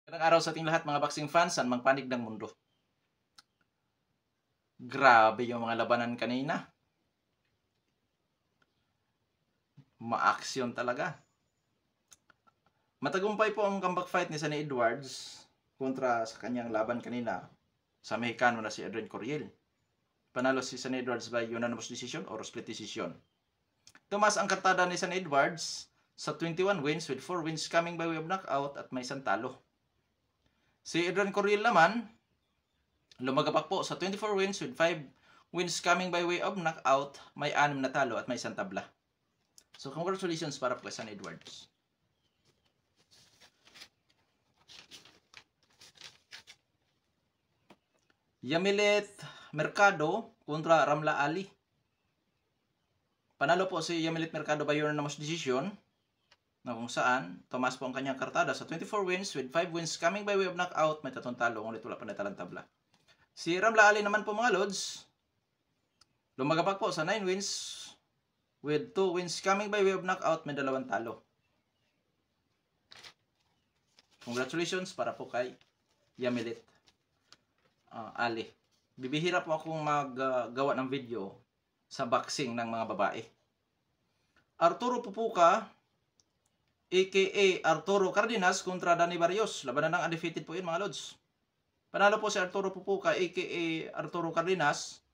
Magandang araw sa ating lahat mga boxing fans saan mang panig ng mundo. Grabe yung mga labanan kanina. Ma-aksyon talaga. Matagumpay po ang comeback fight ni Sunny Edwards kontra sa kanyang laban kanina sa Mexicano na si Adrian Coriel. Panalo si Sunny Edwards by unanimous decision or split decision. Tumas ang kartada ni Sunny Edwards sa 21 wins with 4 wins coming by way of knockout at may isang talo. Si Adrian Coriel naman, lumagapak po sa 24 wins with 5 wins coming by way of knockout, may 6 na talo at may isang tabla. So congratulations para po kay Sunny Edwards. Yamilet Mercado kontra Ramla Ali. Panalo po si Yamilet Mercado by unanimous decision na kung saan tumaas po ang kanyang kartada sa 24 wins with 5 wins coming by way of knockout, may 3 talo, ngunit wala pa natalang tabla. Si Ramla Ali naman po mga lods, lumagapak po sa 9 wins with 2 wins coming by way of knockout, may 2 talo. Congratulations para po kay Yamilet Ali. Bibihira po akong maggawa ng video sa boxing ng mga babae. Arturo Pupuka aka Arturo Cardenas kontra Danny Barrios. Labanan ng undefeated po yun mga lods. Panalo po si Arturo Pupuka aka Arturo Cardenas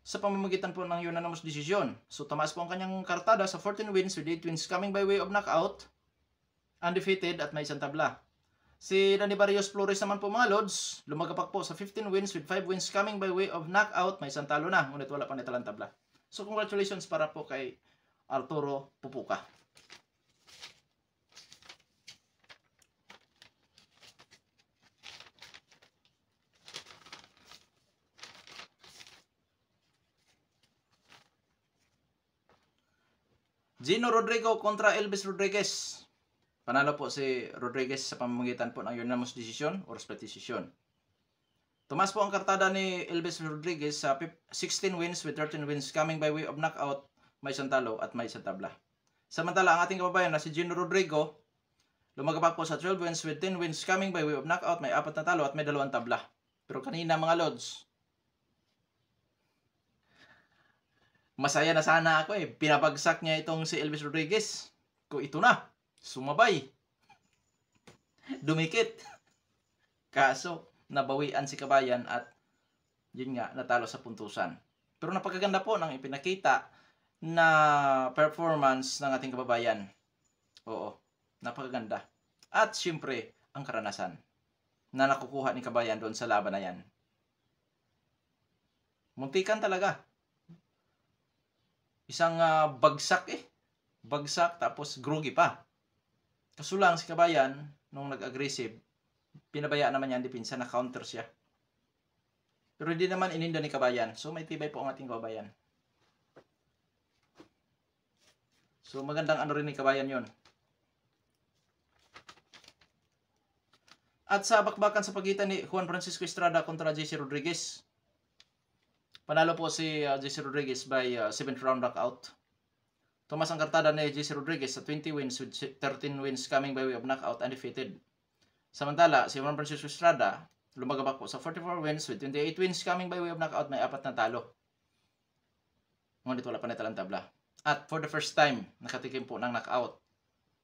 sa pamamagitan po ng unanimous decision. So tumaas po ang kanyang kartada sa 14 wins with 8 wins coming by way of knockout, undefeated at may isang tabla. Si Danny Barrios Flores naman po mga lods, lumagapak po sa 15 wins with 5 wins coming by way of knockout, may isang talo na, ngunit wala pa natalang tabla. So congratulations para po kay Arturo Pupuka. Gino Rodrigo kontra Elvis Rodriguez. Panalo po si Rodriguez sa pamamagitan po ng unanimous decision or split decision. Tumas po ang kartada ni Elvis Rodriguez sa 16 wins with 13 wins coming by way of knockout, may isang talo at may isang tabla. Samantala, ang ating kababayan na si Gino Rodrigo, lumagapak po sa 12 wins with 10 wins coming by way of knockout, may 4 na talo at may 2 tabla. Pero kanina mga lods, masaya na sana ako pinabagsak niya itong si Elvis Rodriguez. Kung ito na, sumabay. Dumikit. Kaso, nabawian si kabayan at yun nga, natalo sa puntusan. Pero napakaganda po ng ipinakita na performance ng ating kababayan. Oo, napakaganda. At syempre, ang karanasan na nakukuha ni kabayan doon sa laban na yan. Muntikan talaga. Isang bagsak Bagsak tapos groggy pa. Kaso lang si kabayan, nung nag-aggressive, pinabayaan naman niya ang depensa na counter siya. Pero hindi naman ininda ni kabayan. So may tibay po ang ating kabayan. So magandang ano rin ni kabayan yon. At sa bakbakan sa pagitan ni Juan Francisco Estrada kontra JC Rodriguez, panalo po si JC Rodriguez by 7th round knockout. Tumas ang kartada ni JC Rodriguez sa 20 wins with 13 wins coming by way of knockout, undefeated. Samantala, si Juan Francisco Estrada, lumagabak po sa 44 wins with 28 wins coming by way of knockout, may 4 na talo. Ngunit wala pa natalang tabla. At for the first time, nakatikim po ng knockout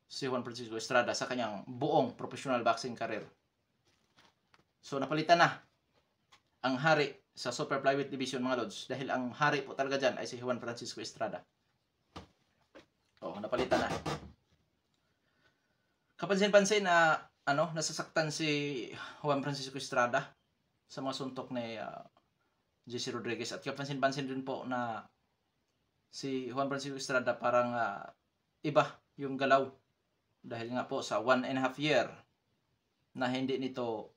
si Juan Francisco Estrada sa kanyang buong professional boxing career. So napalitan na ang hari sa super flyweight division mga lods, dahil ang hari po talaga dyan ay si Juan Francisco Estrada. Napalitan na. Kapansin-pansin na nasasaktan si Juan Francisco Estrada sa mga suntok ni JC Rodriguez, at kapansin-pansin din po na si Juan Francisco Estrada parang iba yung galaw, dahil nga po sa 1.5 year na hindi nito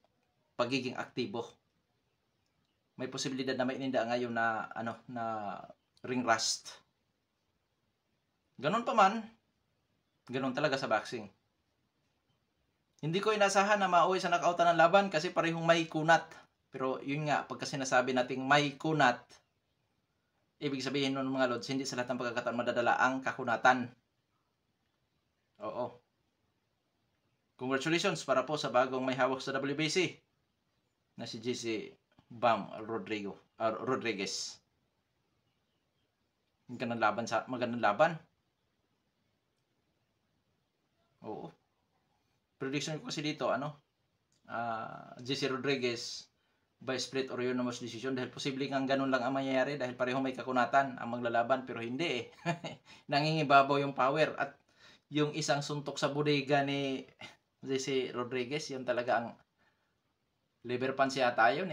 pagiging aktibo. May posibilidad na may ininda ngayon na na ring rust. Ganon pa man, ganon talaga sa boxing. Hindi ko inasahan na mauwi sa knockoutan ng laban kasi parehong may kunat. Pero yun nga, pagka sinasabi nating may kunat, ibig sabihin nun mga lods, hindi sa lahat ng pagkakataon madadala ang kakunatan. Oo. Congratulations para po sa bagong may hawak sa WBC na si GC Bam Rodriguez. Magandang laban. Oo. Prediction ko kasi dito, GC Rodriguez by split or unanimous decision dahil posible nga ganun lang ang mangyayari dahil pareho may kakunatan ang maglalaban pero hindi nangingibabaw yung power at yung isang suntok sa bodega ni GC Rodriguez yun talaga ang liver punch yata yun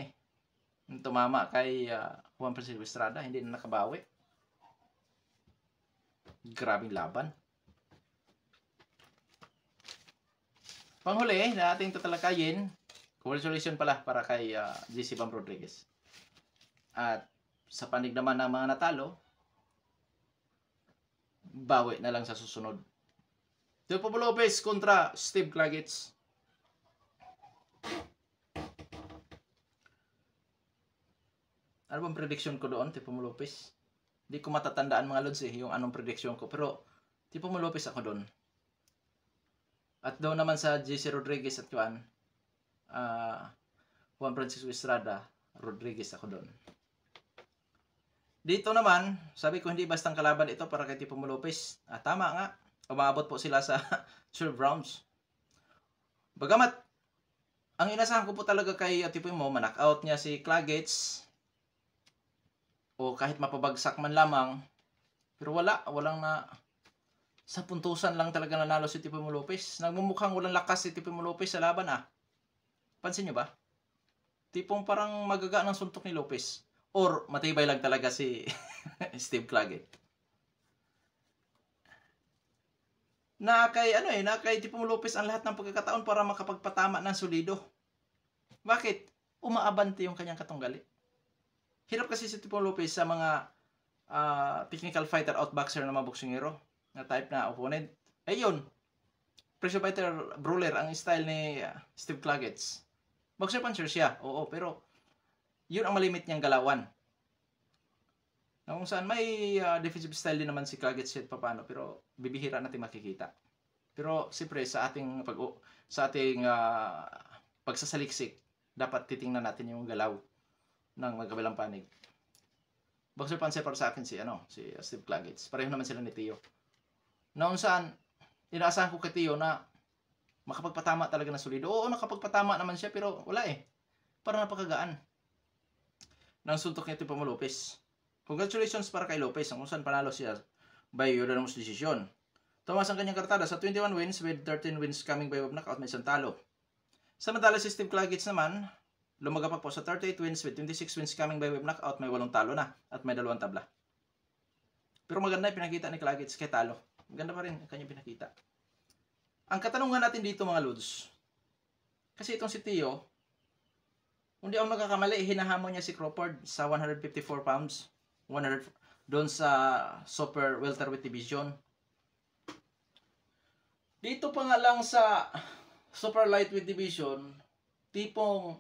tumama kay Juan Francisco Estrada, hindi na nakabawi. Grabing laban. Panghuli na ating tatalakayin, congratulations pala para kay GC Bam Rodriguez. At sa panig naman ng mga natalo, bawi na lang sa susunod. Teopo Lopez kontra Steve Claggett. Ano bang prediction ko doon, Teopo Lopez? Hindi ko matatandaan mga lods yung anong prediction ko. Pero Teopo Lopez ako doon. At daw naman sa GC Rodriguez at Juan Francisco Estrada, Rodriguez ako doon. Dito naman, sabi ko hindi bastang kalaban ito para kay Teopo Lopez. Tama nga, umabot po sila sa 12 rounds. Bagamat, ang inasahan ko po talaga kay Teopo mo, ma-knockout niya si Claggett o kahit mapabagsak man lamang. Pero walang na sa puntusan lang talaga nanalo si Teopo Lopez. Nagmumukhang walang lakas si Teopo Lopez sa laban Pansin nyo ba? Tipong parang magaga ng suntok ni Lopez. Or matibay lang talaga si Steve Claggett. Na kay Teopo Lopez ang lahat ng pagkakataon para makapagpatama ng solido. Bakit? Umaabante yung kanyang katunggali. Hirap kasi si Teopo Lopez sa mga technical fighter, outboxer na mga boksingero na type na opponent. Ayun, pressure fighter, brawler ang style ni Steve Claggett. Boxer puncher siya, oo, pero yun ang malimit niyang galawan. Na kung saan may defensive style din naman si Claggett kahit paano, pero bibihira natin makikita. Pero siyempre sa ating pagsasaliksik, dapat titingnan natin yung galaw ng magkabilang panig. Boxer puncher para sa akin si Steve Claggett. Pareho naman sila ni Tio. Noon saan inaasahan ko kay Tio na makapagpatama talaga ng solido. Oo, nakapagpatama naman siya pero wala Parang napakagaan ng suntok ni Teopo Lopez. Congratulations para kay Lopez kung saan panalo siya by unanimous decision. Tumaas ang kanyang kartada sa 21 wins with 13 wins coming by knockout, may isang talo. Samantala si Steve Claggett naman lumaga pa po sa 38 wins with 26 wins coming by knockout, may 8 talo na at may 2 tabla. Pero maganda yung pinakita ni Claggett kay talo. Maganda pa rin ang kanyang pinakita. Ang katanungan natin dito mga lods, kasi itong si Tio, hindi ako nagkakamali, hinahamon niya si Crawford sa 154 pounds, doon sa super welterweight division. Dito pa nga lang sa super lightweight division, tipong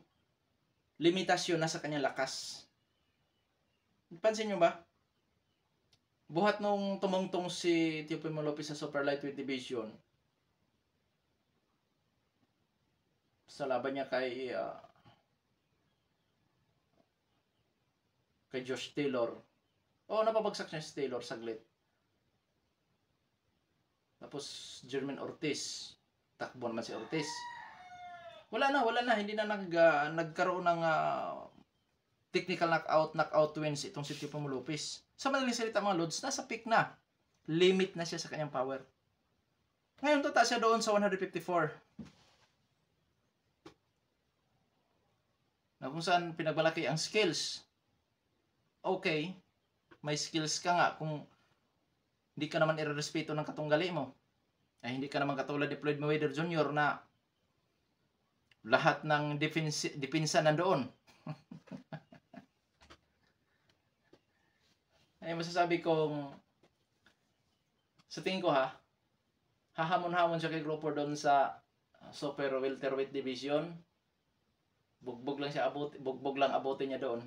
limitasyon na sa kanyang lakas. Pansin nyo ba? Buhat nung tumungtong si Teopo Lopez sa super lightweight division, sa laban niya kay Josh Taylor. Napabagsak niya si Taylor saglit. Tapos Jermaine Ortiz. Takbo naman si Ortiz. Wala na. Hindi na nagkaroon ng technical knockout wins itong si Teopo Lopez. Sa madaling salita mga lods, nasa peak na. Limit na siya sa kanyang power. Ngayon tataas siya doon sa 154. Na kung saan pinagbalaki ang skills. Okay, may skills ka nga kung hindi ka naman irerespeto ng katunggali mo. Ay hindi ka naman katulad ni Floyd Mayweather Jr. na lahat ng depensa nandoon. Ay masasabi kong sa tingin ko hahamon-hamon siya kay Crawford doon sa super welterweight division. Bugbog lang abutin niya doon.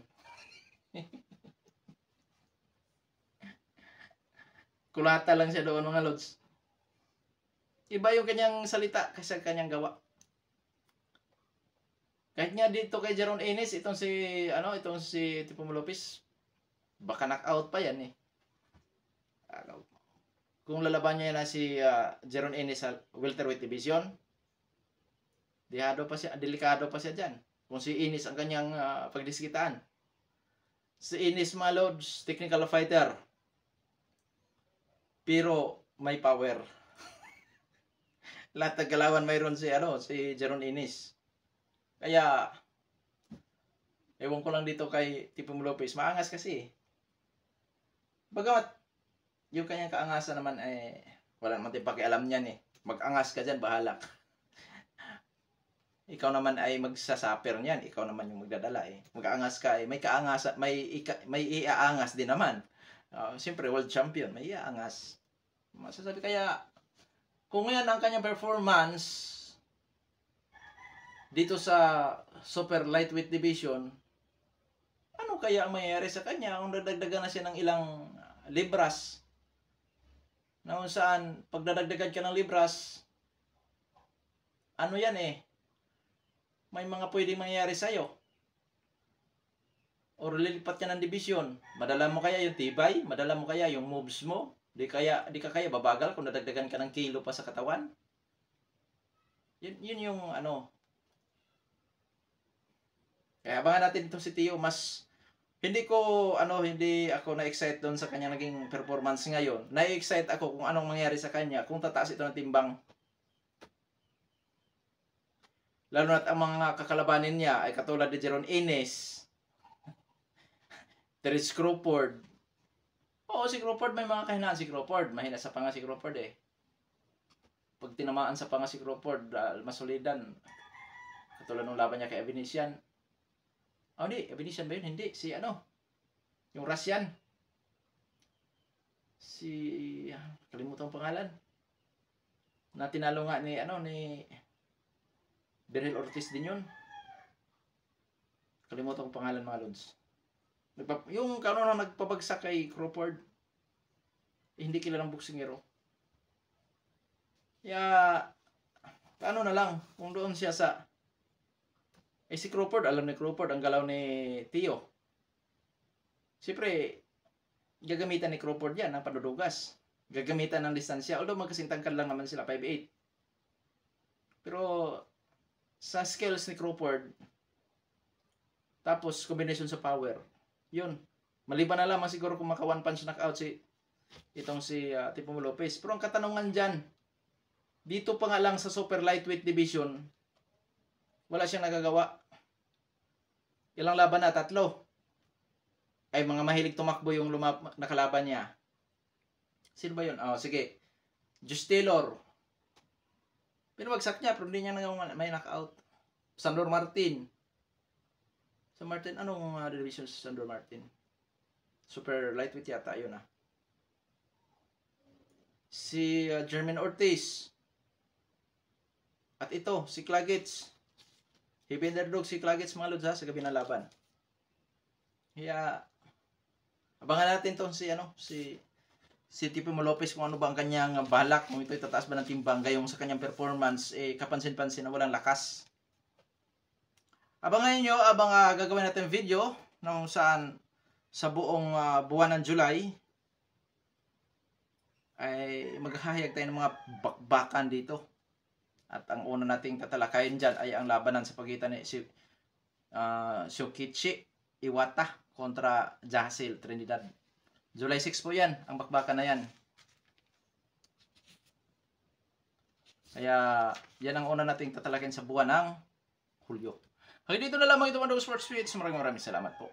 Kulata lang siya doon mga lods. Iba yung kanyang salita kaysa kanyang gawa. Kahit nga dito kay Jeron Ennis, itong si Tipo Lopez, baka knockout pa yan eh. Kung lalaban niya na si Jeron Ennis sa welterweight division, delikado pa siya dyan. Kung si Ennis ang kanyang pagdiskitaan. Si Ennis, mga lods, technical fighter. Pero may power. Lahat ng kalaban mayroon si Jeron Ennis. Kaya ewan ko lang dito kay Tipo Lopez, maangas kasi. Bagamat yung kanyang kaangasan naman ay wala naman tayong pakialam niyan eh. Mag-angas ka dyan, bahala ka. Ikaw naman ay magsasaper niyan, ikaw naman yung magdadala eh. Mag-aangas ka eh, may kaangas, may iaangas din naman. Siyempre world champion, may iaangas. Masasabi kaya kung ngayon ang kanyang performance dito sa super lightweight division, ano kaya ang mangyayari sa kanya kung dadagdagan na siya ng ilang libras? Na kung saan, pag dadagdagan ka ng libras, ano yan eh, may mga pwedeng mangyayari sa'yo. Or lilipat ka ng division. Madala mo kaya yung tibay? Madala mo kaya yung moves mo? Di ka kaya babagal kung dadagdagan ka ng kilo pa sa katawan? Yun yung Kaya abangan natin ito si Tio. Hindi ako na-excite doon sa kanya naging performance ngayon. Na-excite ako kung anong mangyari sa kanya kung tataas ito ng timbang. Lalo na't ang mga kakalabanin niya ay katulad ni Jeron Ennis, Terence Crawford. Oo, si Crawford may mga kahinaan si Crawford. Mahina sa panga si Crawford eh. Pag tinamaan sa panga si Crawford, masulidan. Katulad ng laban niya kay Ebenician. Hindi. Ebenician ba yun? Hindi. Yung Russian. Kalimutan ang pangalan. Na tinalo nga ni Berhel Ortiz din yun. Kalimutan ang pangalan, mga lods. Yung na nagpabagsak kay Crawford, hindi kilalang boksingero. Kaya, na lang, kung doon siya si Crawford, alam ni Crawford ang galaw ni Tio. Siyempre, gagamitan ni Crawford yan ng padudugas. Gagamitan ng distansya. Although magkasintangkan lang naman sila, 5'8". Pero, sa skills ni Crawford, tapos combination sa power, yun. Maliban na lamang siguro kung maka one punch knockout si Tipo Lopez. Pero ang katanungan dyan, dito pa nga lang sa super lightweight division, wala siyang nagagawa. Ilang laban na? 3. Ay mga mahilig tumakbo yung nakalaban niya. Sino ba yun? Sige. Josh Taylor. Pinabagsak niya pero hindi niya may knockout. Sandor Martin. Sa Martin, anong division sa Sandor Martin? Super lightweight yata yun Si Jermaine Ortiz. At ito, si Claggett. Heavy underdog si Claggett, mga lods sa gabi ng laban. Kaya, abangan natin to si Tipo Lopez kung ano ba ang kanyang balak, kung ito'y tataas ba ng timbang gayong sa kanyang performance, kapansin-pansin na walang lakas. Abangan nyo, gagawin natin video nung saan sa buong buwan ng July ay maghahayag tayo ng mga bakbakan dito. At ang una nating tatalakayin dyan ay ang labanan sa pagitan ni Shukichi Iwata kontra Jasil Trinidad. July 6 po yan, ang bakbakan na yan. Kaya yan ang una nating tatalakayin sa buwan ng Hulyo. Hanggang dito na lamang ito, Wonder Sports Tweets. Maraming salamat po.